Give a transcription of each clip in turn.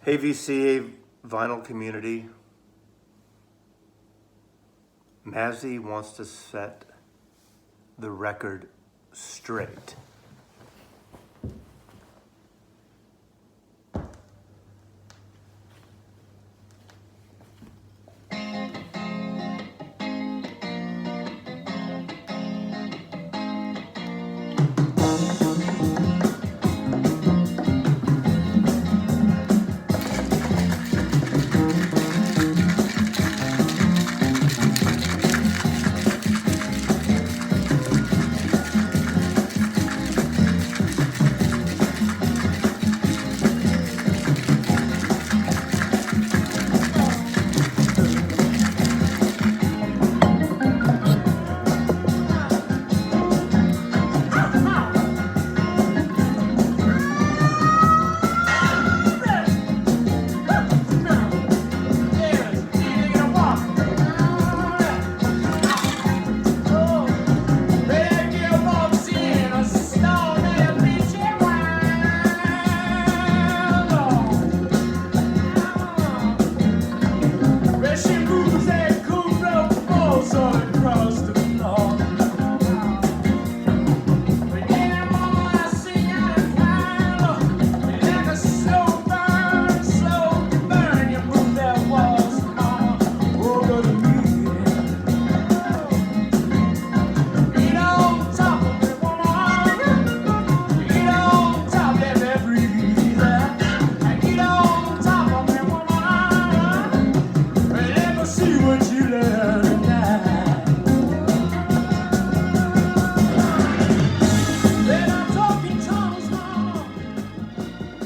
Hey VCA vinyl community, Mazzy wants to set the record straight.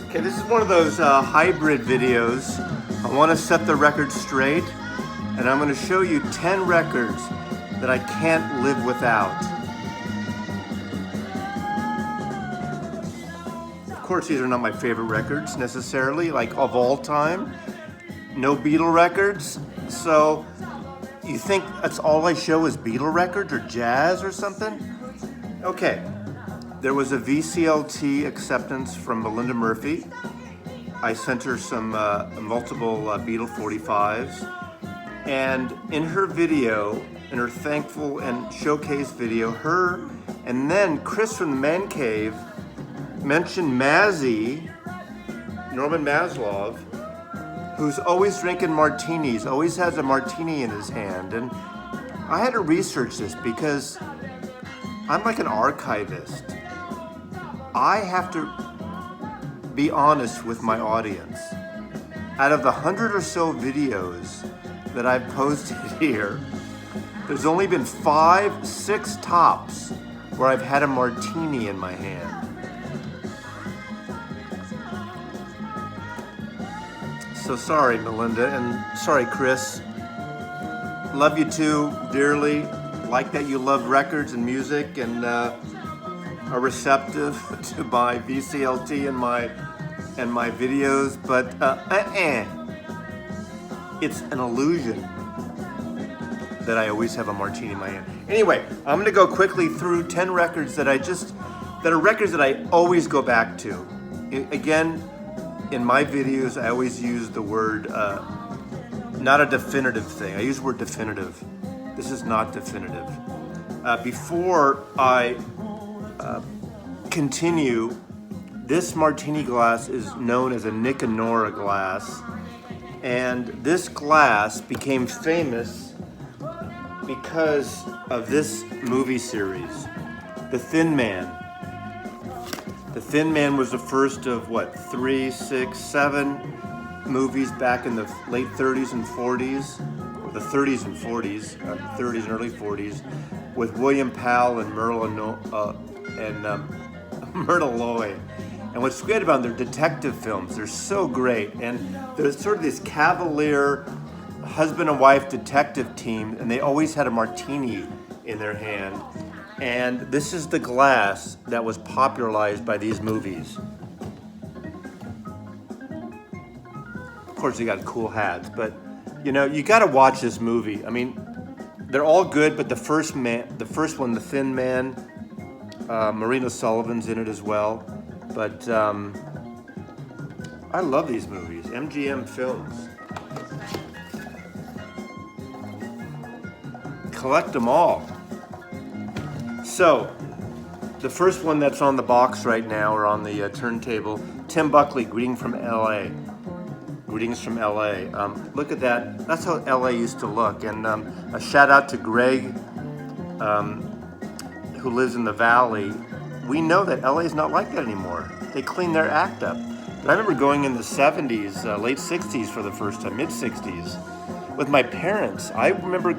Okay, this is one of those hybrid videos. I want to set the record straight, and I'm going to show you 10 records that I can't live without. Of course, these are not my favorite records necessarily, like of all time. No Beatle records. So you think that's all I show is Beatle records or jazz or something? Okay. There was a VCLT acceptance from Melinda Murphy. I sent her some multiple Beatle 45s. And in her video, in her thankful and showcase video, her and then Chris from the Man Cave mentioned Mazzy, Norman Maslov, who's always drinking martinis, always has a martini in his hand. And I had to research this because I'm like an archivist. I have to be honest with my audience. Out of the 100 or so videos that I've posted here, there's only been 5, 6 tops where I've had a martini in my hand. So sorry, Melinda, and sorry, Chris. Love you too, dearly. Like that you love records and music and are receptive to my VCLT and my videos, but it's an illusion that I always have a martini in my hand. Anyway, I'm gonna go quickly through 10 records that are records that I always go back to. Again, in my videos, I always use the word, not a definitive thing. I use the word definitive. This is not definitive. Before I continue, this martini glass is known as a Nick and Nora glass, and this glass became famous because of this movie series, The Thin Man. The Thin Man was the first of 3, 6, 7 movies back in the late 30s and 40s, or the 30s and 40s, 30s and early 40s, with William Powell and Myrtle Loy. And what's great about them, they're detective films. They're so great. And there's sort of this cavalier husband and wife detective team, and they always had a martini in their hand. And this is the glass that was popularized by these movies. Of course, they got cool hats, but you know, you got to watch this movie. I mean, they're all good, but the first one, The Thin Man, Marina Sullivan's in it as well. But I love these movies. MGM Films. Collect them all. So, the first one that's on the box right now, or on the turntable, Tim Buckley, Greeting from L.A. Greetings from L.A. Look at that. That's how L.A. used to look. And a shout out to Greg, who lives in the Valley. We know that L.A. is not like that anymore. They cleaned their act up. But I remember going in the 70s, late 60s for the first time, mid 60s, with my parents. I remember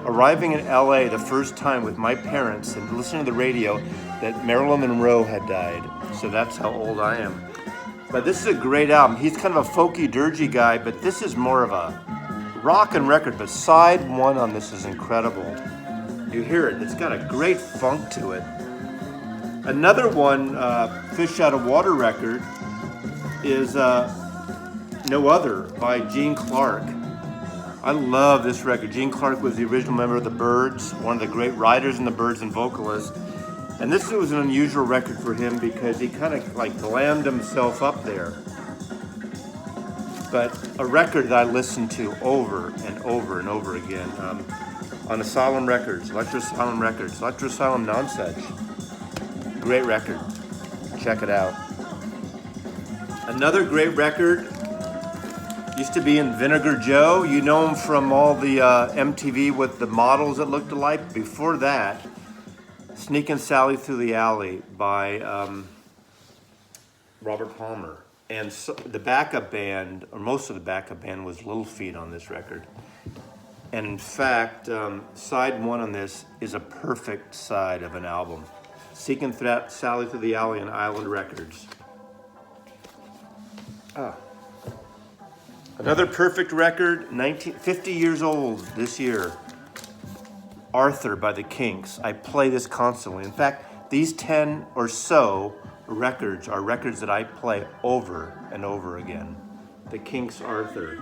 arriving in LA the first time with my parents and listening to the radio that Marilyn Monroe had died. So that's how old I am. But this is a great album. He's kind of a folky, dirgy guy, but this is more of a rockin' record. But side one on this is incredible. You hear it. It's got a great funk to it. Another one, Fish Out of Water record, is No Other by Gene Clark. I love this record. Gene Clark was the original member of the Byrds, one of the great writers in the Byrds and vocalist. And this was an unusual record for him because he kind of like glammed himself up there. But a record that I listened to over and over and over again on Asylum Records, Electro Asylum Non-Such. Great record. Check it out. Another great record used to be in Vinegar Joe. You know him from all the MTV with the models that looked alike. Before that, Sneakin' Sally Through the Alley by Robert Palmer. And so the backup band, or most of the backup band, was Little Feat on this record. And in fact, side one on this is a perfect side of an album. Sneakin' Sally Through the Alley on Island Records. Another perfect record, 50 years old this year. Arthur by the Kinks. I play this constantly. In fact, these 10 or so records are records that I play over and over again. The Kinks' Arthur.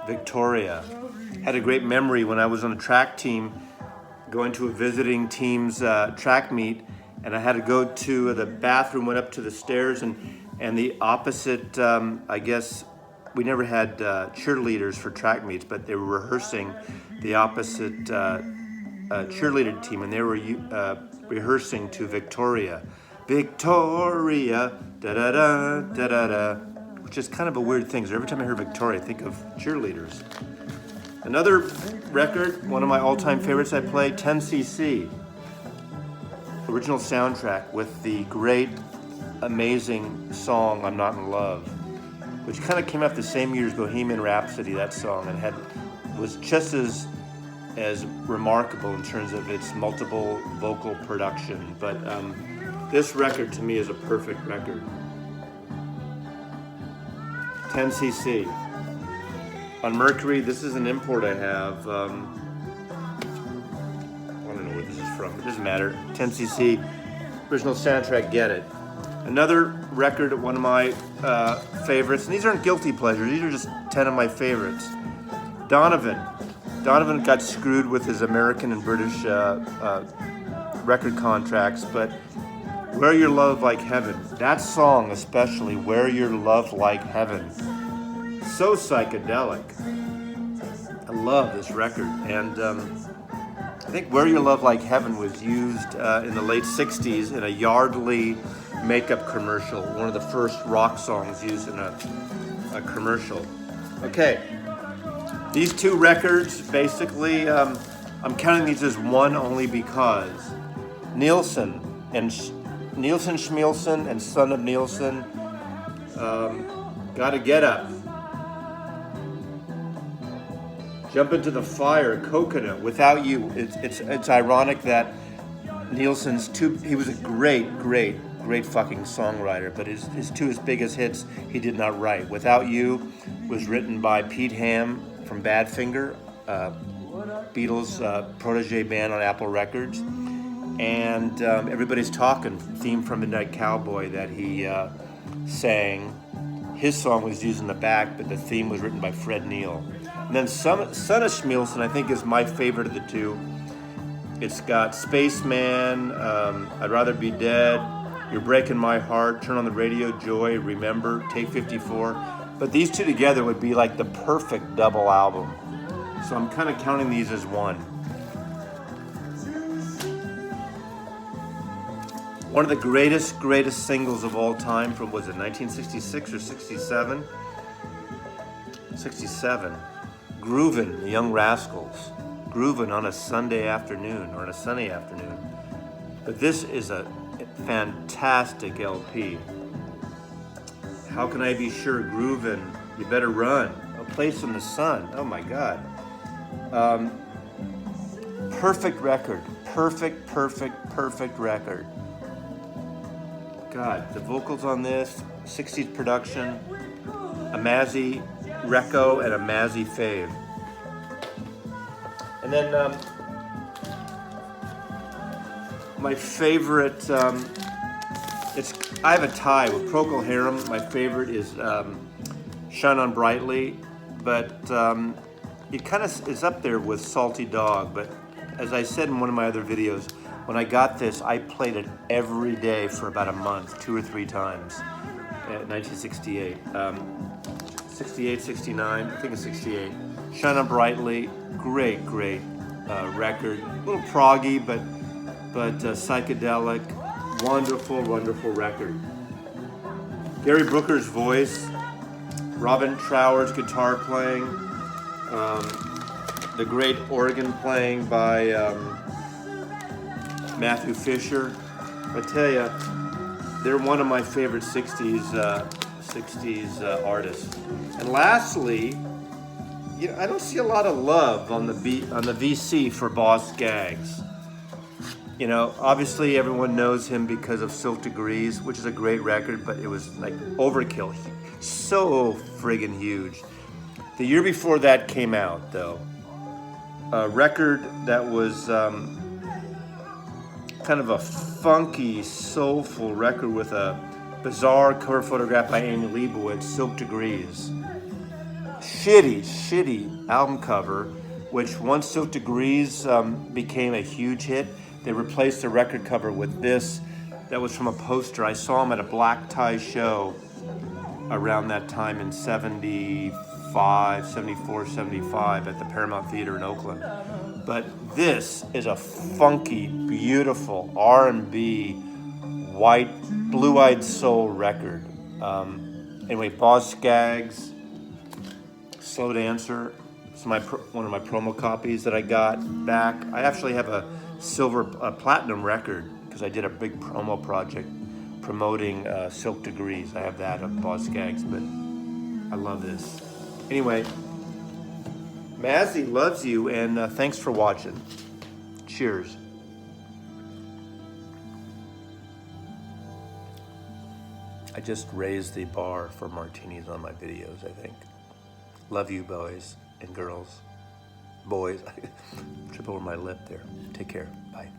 Victoria. Had a great memory when I was on a track team going to a visiting team's track meet, and I had to go to the bathroom, went up to the stairs, and the opposite, I guess, we never had cheerleaders for track meets, but they were rehearsing the opposite cheerleader team, and they were rehearsing to Victoria. Victoria, da-da-da, da-da-da, which is kind of a weird thing. So every time I hear Victoria, I think of cheerleaders. Another record, one of my all-time favorites I play, 10cc. Original soundtrack with the great, amazing song, I'm Not in Love, which kind of came out the same year as Bohemian Rhapsody, that song, and was just as remarkable in terms of its multiple vocal production. But this record to me is a perfect record. 10cc. On Mercury, this is an import I have. I don't know where this is from. It doesn't matter. 10cc. Original soundtrack, get it. Another record, one of my favorites, and these aren't guilty pleasures, these are just 10 of my favorites. Donovan. Donovan got screwed with his American and British record contracts, but Wear Your Love Like Heaven. That song especially, Wear Your Love Like Heaven. So psychedelic. I love this record. And I think Wear Your Love Like Heaven was used in the late 60s in a Yardley makeup commercial, one of the first rock songs used in a commercial. Okay, these two records, basically, I'm counting these as one only because Nielsen Schmielsen and Son of Nielsen, Gotta Get Up, Jump Into the Fire, Coconut, Without You. It's ironic that Nielsen's he was a great fucking songwriter, but his biggest hits he did not write. Without You was written by Pete Ham from Badfinger, Beatles' protege band on Apple Records, and Everybody's Talking, theme from Midnight Cowboy that he sang. His song was used in the back, but the theme was written by Fred Neil. And then Son of Schmielsen, I think, is my favorite of the two. It's got Spaceman, I'd Rather Be Dead, You're Breaking My Heart, Turn on the Radio, Joy, Remember, Take 54. But these two together would be like the perfect double album. So I'm kind of counting these as one. One of the greatest singles of all time from, was it 1966 or 67? 67. Groovin', the Young Rascals. Groovin' on a Sunday afternoon, or on a sunny afternoon. But this is a fantastic LP. How Can I Be Sure? Groovin', You Better Run, A Place in the Sun. Oh my God. Perfect record. Perfect record. God, the vocals on this, 60s production, a Mazzy Reco and a Mazzy fave. And then my favorite, I have a tie with Procol Harum. My favorite is Shine On Brightly, but it kind of is up there with Salty Dog. But as I said in one of my other videos, when I got this, I played it every day for about a month, 2 or 3 times, at 1968. 68, 69, I think it's 68. Shine On Brightly, great record. A little proggy, but psychedelic, wonderful record. Gary Brooker's voice, Robin Trower's guitar playing, the great organ playing by Matthew Fisher. I tell you, they're one of my favorite 60s artists. And lastly, I don't see a lot of love on the VC for Boss Skaggs. Obviously everyone knows him because of Silk Degrees, which is a great record, but it was like overkill, so friggin' huge. The year before that came out, though, a record that was kind of a funky, soulful record with a bizarre cover photograph by Amy Leibovitz, Silk Degrees. Shitty album cover, which once Silk Degrees became a huge hit, they replaced the record cover with this that was from a poster. I saw him at a black tie show around that time in 74, 75 at the Paramount Theater in Oakland. But this is a funky, beautiful R&B, white, blue-eyed soul record. Anyway, Boss Skaggs, Slow Dancer. It's one of my promo copies that I got back. I actually have a platinum record because I did a big promo project promoting Silk Degrees. I have that of Boss Skaggs, but I love this. Anyway, Mazzy loves you, and thanks for watching. Cheers. I just raised the bar for martinis on my videos, I think. Love you, boys and girls. Boys. Trip over my lip there. Take care. Bye.